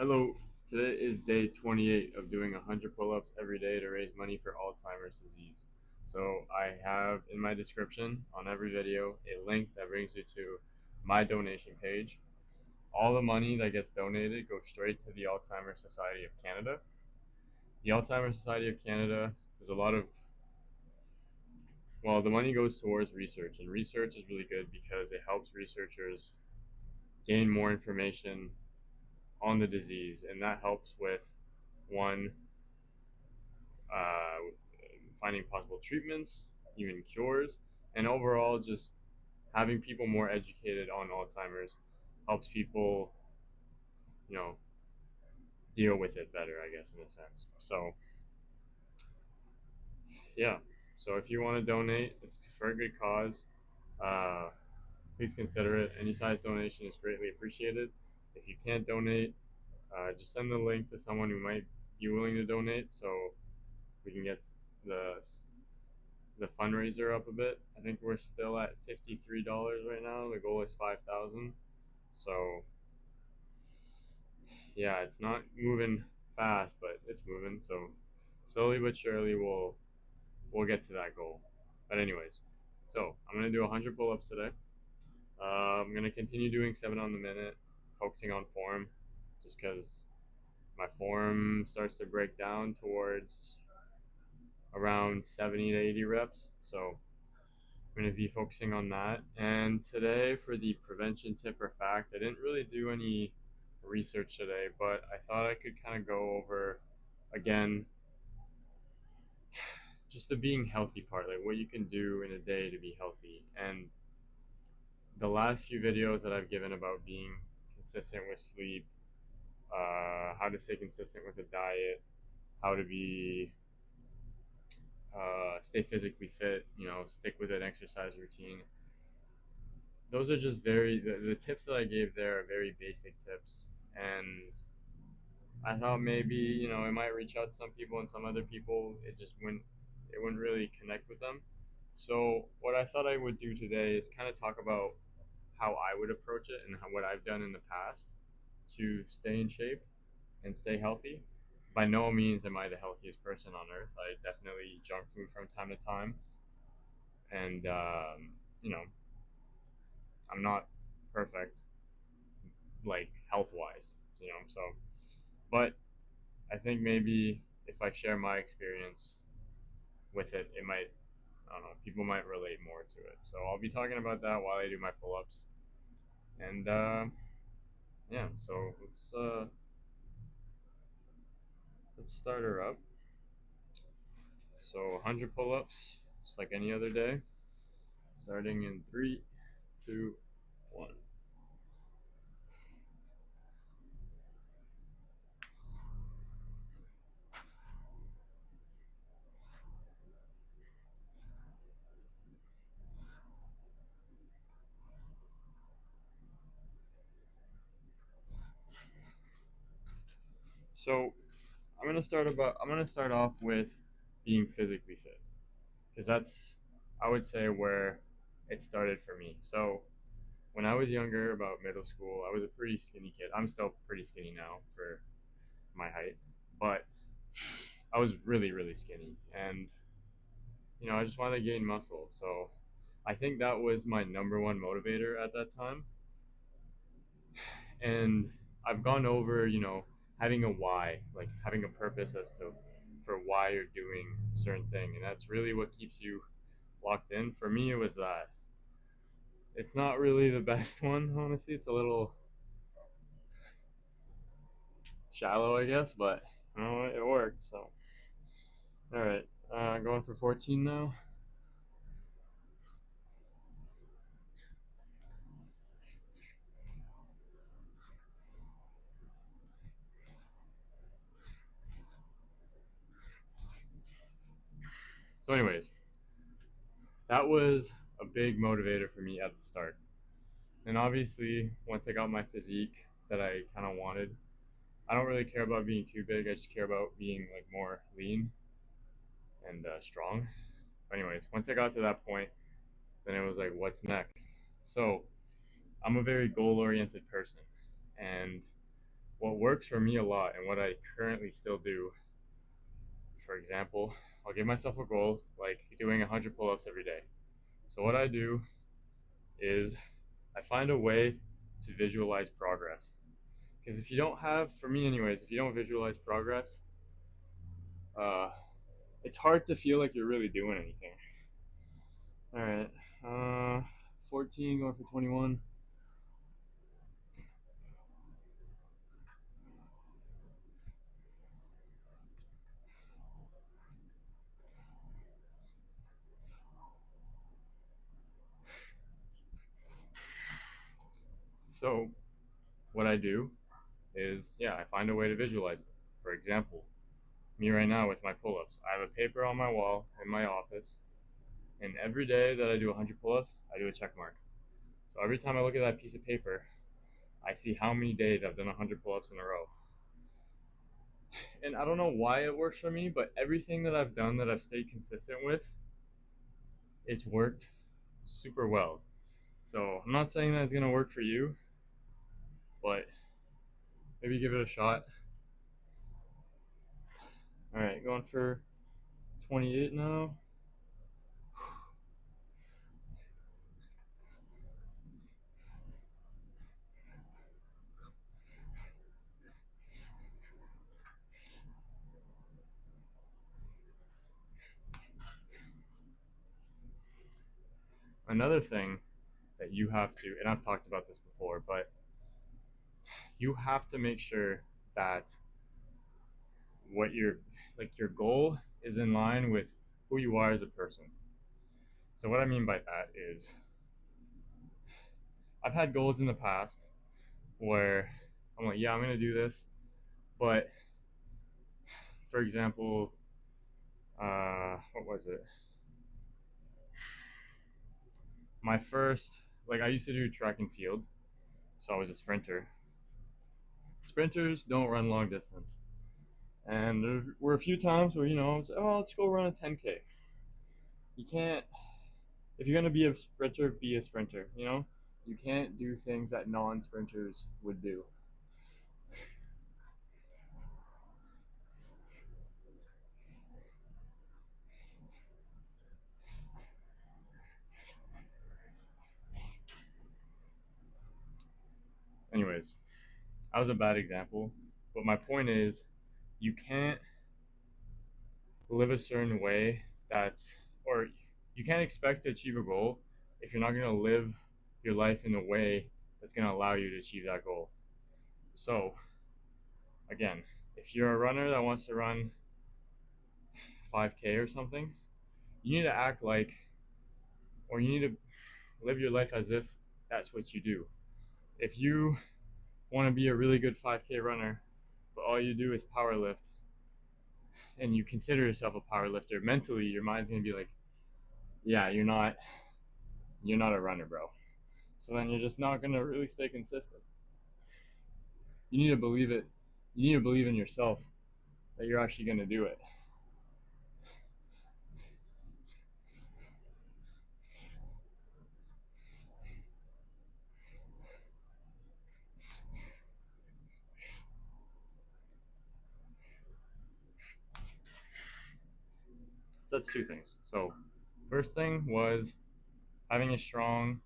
Hello, today is day 28 of doing 100 pull-ups every day to raise money for Alzheimer's disease. So I have in my description on every video a link that brings you to my donation page. All the money that gets donated goes straight to the Alzheimer's Society of Canada. The Alzheimer's Society of Canada, there's a lot of, well, the money goes towards research, and research is really good because it helps researchers gain more information on the disease, and that helps with one, uh, finding possible treatments, even cures, and overall just having people more educated on Alzheimer's helps people, you know, deal with it better, I guess, in a sense. So, yeah. So if you want to donate, it's for a good cause. Uh, Please consider it. Any size donation is greatly appreciated. If you can't donate, just send the link to someone who might be willing to donate, so we can get the the fundraiser up a bit. I think we're still at $53 right now. The goal is 5,000. So yeah, it's not moving fast, but it's moving. So slowly but surely we'll get to that goal. But anyways, so I'm gonna do 100 pull-ups today. I'm gonna continue doing 7 on the minute, focusing on form, just because my form starts to break down towards around 70 to 80 reps. So I'm going to be focusing on that. And today, for the prevention tip or fact, I didn't really do any research today, but I thought I could kind of go over again just the being healthy part, like what you can do in a day to be healthy. And the last few videos that I've given about being consistent with sleep, how to stay consistent with a diet, how to be stay physically fit, stick with an exercise routine. Those are just the tips that I gave there are very basic tips, and I thought maybe it might reach out to some people, and some other people it wouldn't really connect with them. So what I thought I would do today is kind of talk about how I would approach it and what I've done in the past to stay in shape and stay healthy. By no means am I the healthiest person on earth. I definitely eat junk food from time to time, and you know I'm not perfect, like health wise, so but I think maybe if I share my experience with it, it might, I don't know, people might relate more to it. So I'll be talking about that while I do my pull-ups. And yeah, so let's start her up. So 100 pull-ups, just like any other day, starting in 3, 2, 1. So I'm gonna start off with being physically fit, because that's, I would say, where it started for me. So when I was younger, about middle school, I was a pretty skinny kid. I'm still pretty skinny now for my height, but I was really, really skinny. And, I just wanted to gain muscle. So I think that was my number one motivator at that time. And I've gone over, having a why, like having a purpose as to for why you're doing a certain thing. And that's really what keeps you locked in. For me, it was that. It's not really the best one, honestly. It's a little shallow, I guess, but it worked. So, all right, going for 14 now. So, anyways, that was a big motivator for me at the start. And obviously, once I got my physique that I kind of wanted, I don't really care about being too big. I just care about being like more lean and strong. But anyways, once I got to that point, then it was like, what's next? So I'm a very goal-oriented person, and what works for me a lot and what I currently still do, for example, I'll give myself a goal like doing 100 pull ups every day. So, what I do is I find a way to visualize progress. Because if you don't have, for me anyways, if you don't visualize progress, uh, it's hard to feel like you're really doing anything. All right, 14 going for 21. So what I do is, yeah, I find a way to visualize it. For example, me right now with my pull-ups, I have a paper on my wall in my office, and every day that I do 100 pull-ups, I do a check mark. So every time I look at that piece of paper, I see how many days I've done 100 pull-ups in a row. And I don't know why it works for me, but everything that I've done that I've stayed consistent with, it's worked super well. So I'm not saying that it's gonna work for you, but maybe give it a shot. All right, going for 28 now. Another thing that you have to, and I've talked about this before, but you have to make sure that what your your goal is in line with who you are as a person. So what I mean by that is I've had goals in the past where I'm like, yeah, I'm gonna do this, but for example, what was it? My first, like I used to do track and field, so I was a sprinter. Sprinters don't run long distance. And there were a few times where, oh, let's go run a 10K. You can't, if you're going to be a sprinter, be a sprinter, you know? You can't do things that non sprinters would do. Anyways, that was a bad example. But my point is, you can't live a certain way that's, or you can't expect to achieve a goal if you're not going to live your life in a way that's going to allow you to achieve that goal. So, again, if you're a runner that wants to run 5K or something, you need to act like, or you need to live your life as if that's what you do. If you want to be a really good 5K runner, but all you do is power lift, and you consider yourself a power lifter, mentally your mind's gonna be like, yeah, you're not a runner, bro. So then you're just not gonna really stay consistent. You need to believe it. You need to believe in yourself that you're actually gonna do it. So that's two things. So first thing was having a strong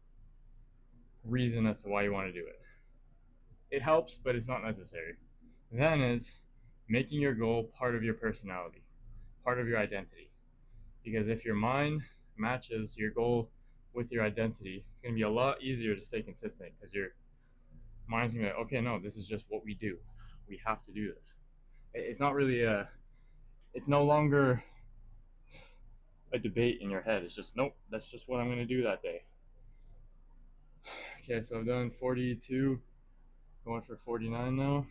reason as to why you want to do it. It helps, but it's not necessary. Then is making your goal part of your personality, part of your identity. Because if your mind matches your goal with your identity, it's going to be a lot easier to stay consistent because your mind's going to be like, okay, no, this is just what we do. We have to do this. It's not really it's no longer a debate in your head. It's just, nope, that's just what I'm going to do that day. Okay, so I've done 42, going for 49 now.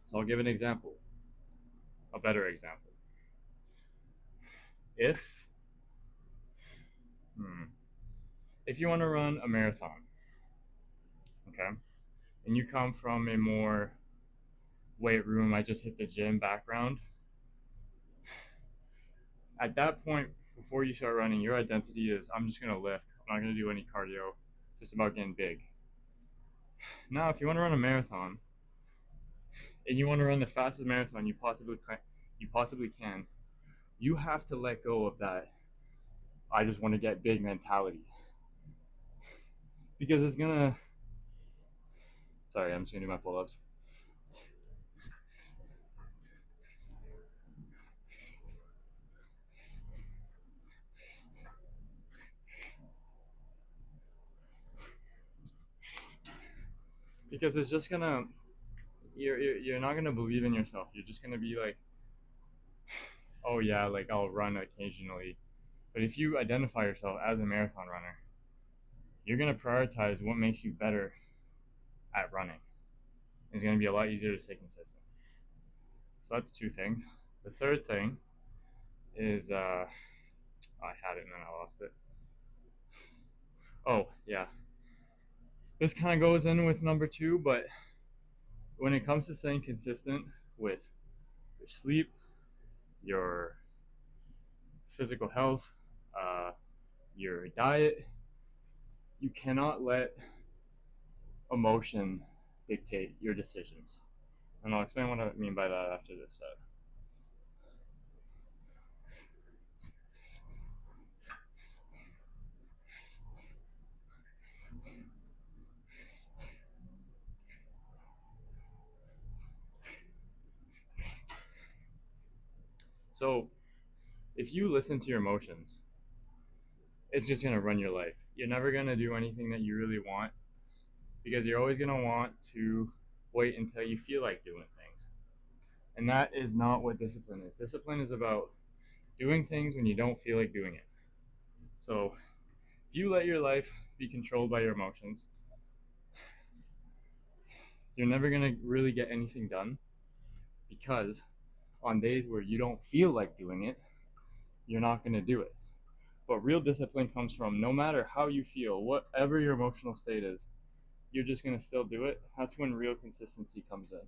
So I'll give an example, a better example. If if you want to run a marathon, okay, and you come from a more weight room, I just hit the gym background, at that point, before you start running, your identity is I'm just going to lift. I'm not going to do any cardio. Just about getting big. Now, if you want to run a marathon and you want to run the fastest marathon you possibly can, you have to let go of that I just want to get big mentality. Because it's going to Sorry, I'm just going to do my pull-ups. Because it's just going to you're not going to believe in yourself. You're just going to be like, "Oh yeah, like I'll run occasionally." But if you identify yourself as a marathon runner, you're going to prioritize what makes you better at running. It's going to be a lot easier to stay consistent. So that's two things. The third thing is I had it and then I lost it. Oh, yeah. This kind of goes in with number two, but when it comes to staying consistent with your sleep, your physical health, uh, your diet, you cannot let emotion dictate your decisions. And I'll explain what I mean by that after this set. So, if you listen to your emotions, it's just going to run your life. You're never going to do anything that you really want because you're always going to want to wait until you feel like doing things. And that is not what discipline is. Discipline is about doing things when you don't feel like doing it. So if you let your life be controlled by your emotions, you're never going to really get anything done because on days where you don't feel like doing it, you're not going to do it. But real discipline comes from no matter how you feel, whatever your emotional state is, you're just going to still do it. That's when real consistency comes in.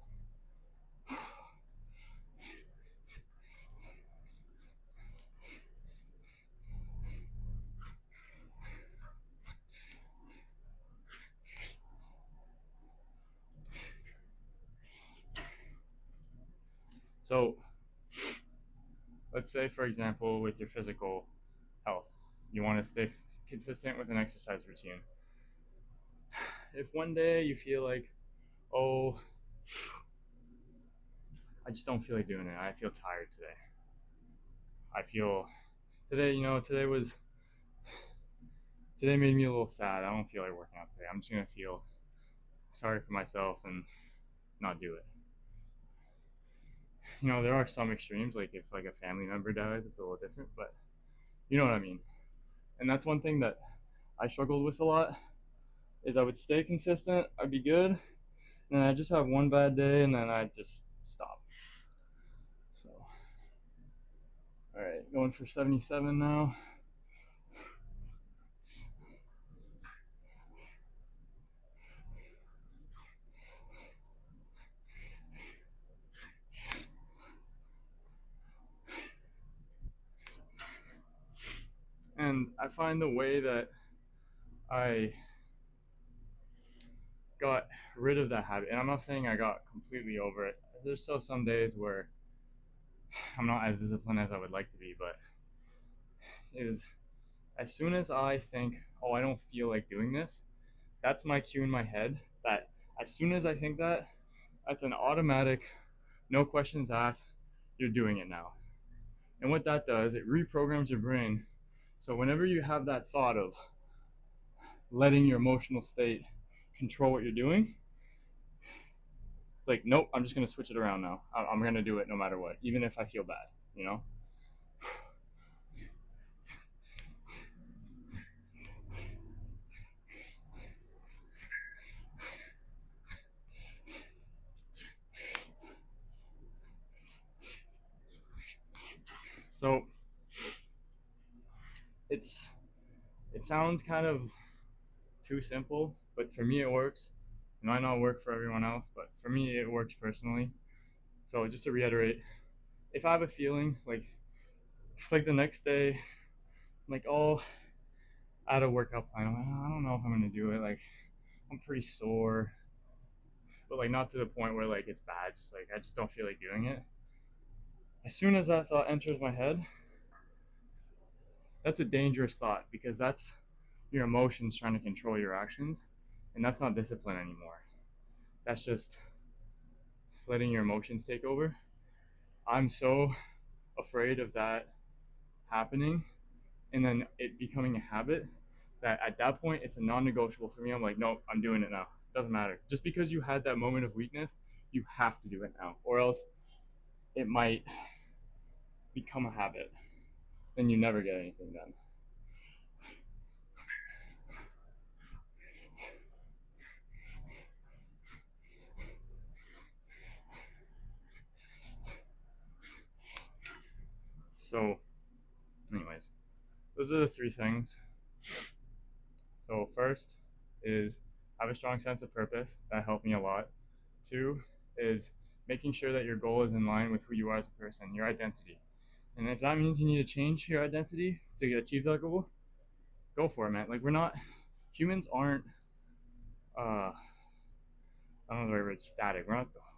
So let's say, for example, with your physical health, you want to stay consistent with an exercise routine. If one day you feel like, oh, I just don't feel like doing it, I feel tired today. I feel today, today made me a little sad. I don't feel like working out today. I'm just gonna feel sorry for myself and not do it. There are some extremes, like if like a family member dies, it's a little different, but you know what I mean. And that's one thing that I struggled with a lot is I would stay consistent, I'd be good, and then I just have one bad day, and then I just stop. So, all right, going for 77 now. And I find the way that I got rid of that habit, and I'm not saying I got completely over it. There's still some days where I'm not as disciplined as I would like to be, but is as soon as I think, oh, I don't feel like doing this, that's my cue in my head that as soon as I think that, that's an automatic, no questions asked, you're doing it now. And what that does, it reprograms your brain. So whenever you have that thought of letting your emotional state control what you're doing, it's like, nope, I'm just going to switch it around now. I'm going to do it no matter what, even if I feel bad, you know? So it sounds kind of too simple, but for me it works. It might not work for everyone else, but for me, it works personally. So just to reiterate, if I have a feeling like the next day, like oh, I had a workout plan. I'm like, oh, I don't know if I'm gonna do it. Like I'm pretty sore, but like not to the point where like it's bad. Just like I just don't feel like doing it. As soon as that thought enters my head, that's a dangerous thought because that's your emotions trying to control your actions, and that's not discipline anymore. That's just letting your emotions take over. I'm so afraid of that happening and then it becoming a habit that at that point it's a non-negotiable for me. I'm like, no, I'm doing it now. Doesn't matter. Just because you had that moment of weakness, you have to do it now, or else it might become a habit. Then you never get anything done. So, anyways, those are the three things. So, first is have a strong sense of purpose. That helped me a lot. Two is making sure that your goal is in line with who you are as a person, your identity. And if that means you need to change your identity to achieve that goal, go for it, man. Like we're not humans aren't I don't know the right word, static.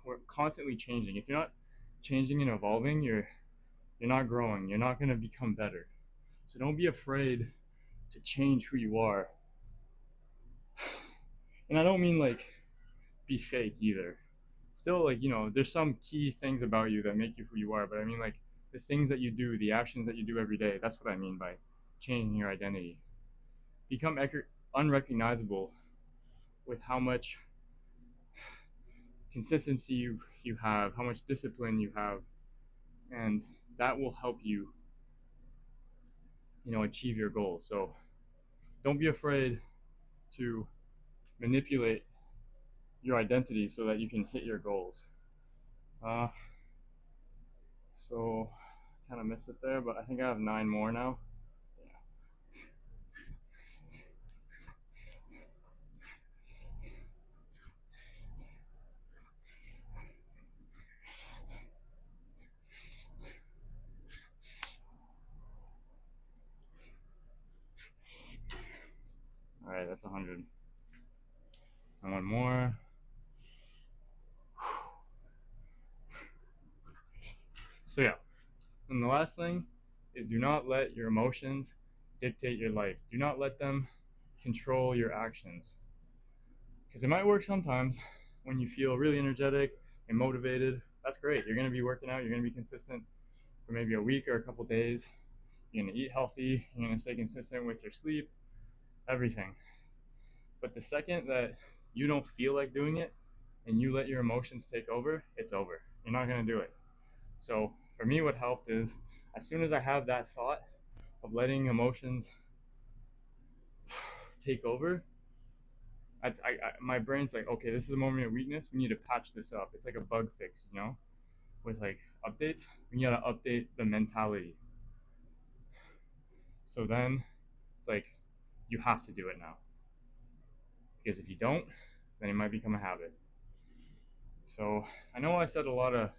We're constantly changing. If you're not changing and evolving, you're not growing. You're not gonna become better. So don't be afraid to change who you are. And I don't mean like be fake either. Still like, there's some key things about you that make you who you are, but I mean like the things that you do, the actions that you do every day, that's what I mean by changing your identity. Become unrecognizable with how much consistency you have, how much discipline you have, and that will help you, achieve your goals. So don't be afraid to manipulate your identity so that you can hit your goals. Uh, so kind of missed it there, but I think I have 9 more now. All right, that's 100. And one more. So yeah, and the last thing is do not let your emotions dictate your life. Do not let them control your actions. Because it might work sometimes when you feel really energetic and motivated. That's great. You're going to be working out, you're going to be consistent for maybe a week or a couple days. You're going to eat healthy, you're going to stay consistent with your sleep, everything. But the second that you don't feel like doing it and you let your emotions take over, it's over. You're not going to do it. So for me, what helped is as soon as I have that thought of letting emotions take over, my brain's like, okay, this is a moment of weakness. We need to patch this up. It's like a bug fix, with like updates. We gotta update the mentality. So then it's like you have to do it now because if you don't, then it might become a habit. So I know I said a lot of,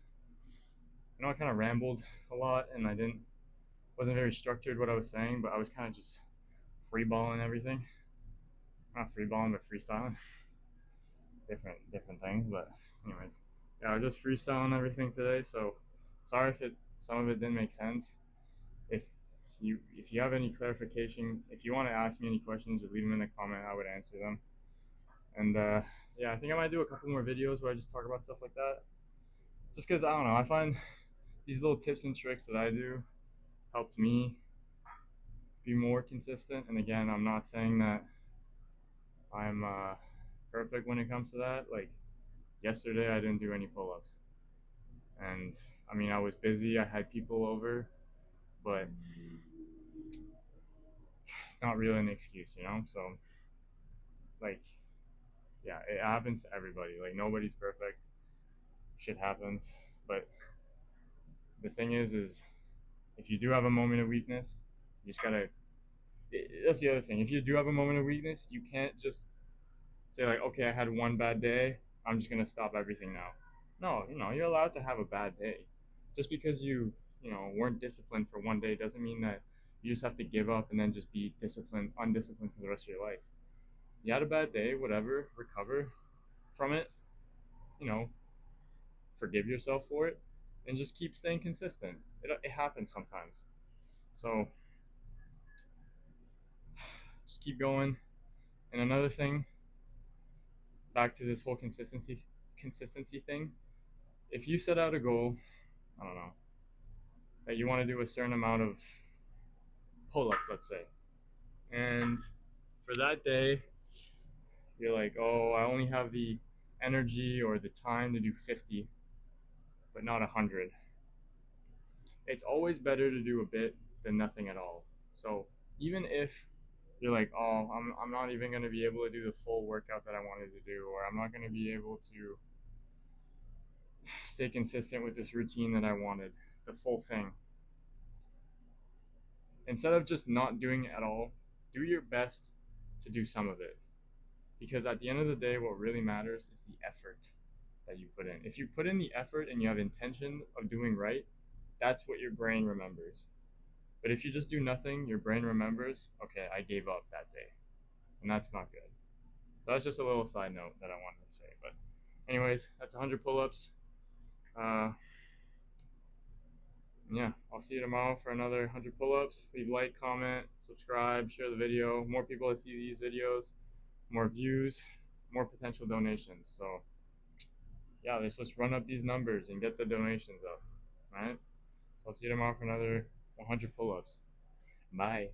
I kind of rambled a lot and I wasn't very structured what I was saying, but I was kind of just freeballing everything. Not freeballing, but freestyling. Different things, but anyways, yeah, I was just freestyling everything today. So sorry if some of it didn't make sense. If you have any clarification, if you want to ask me any questions, just leave them in the comment. I would answer them. And yeah, I think I might do a couple more videos where I just talk about stuff like that. Just because I don't know, I find these little tips and tricks that I do helped me be more consistent. And again, I'm not saying that I'm perfect when it comes to that. Like yesterday, I didn't do any pull-ups, and I mean I was busy. I had people over, but it's not really an excuse. So like, yeah, it happens to everybody. Like nobody's perfect. Shit happens, but the thing is if you do have a moment of weakness, you just gotta. That's the other thing. If you do have a moment of weakness, you can't just say like, okay, I had one bad day, I'm just gonna stop everything now. No, you're allowed to have a bad day. Just because you weren't disciplined for one day doesn't mean that you just have to give up and then just be undisciplined for the rest of your life. You had a bad day, whatever, recover from it, you know, forgive yourself for it, and just keep staying consistent. It happens sometimes. So just keep going. And another thing, back to this whole consistency thing. If you set out a goal, I don't know, that you want to do a certain amount of pull-ups, let's say, and for that day, you're like, oh, I only have the energy or the time to do 50, but not 100. It's always better to do a bit than nothing at all. So even if you're like, oh, I'm not even going to be able to do the full workout that I wanted to do, or I'm not going to be able to stay consistent with this routine that I wanted, the full thing. Instead of just not doing it at all, do your best to do some of it. Because at the end of the day, what really matters is the effort that you put in. If you put in the effort and you have intention of doing right, that's what your brain remembers. But if you just do nothing, your brain remembers, okay, I gave up that day. And that's not good. So that's just a little side note that I wanted to say. But anyways, that's 100 pull-ups. Yeah, I'll see you tomorrow for another 100 pull-ups. Leave like, comment, subscribe, share the video. More people that see these videos, more views, more potential donations. So yeah, let's just run up these numbers and get the donations up. All right? So I'll see you tomorrow for another 100 pull-ups. Bye.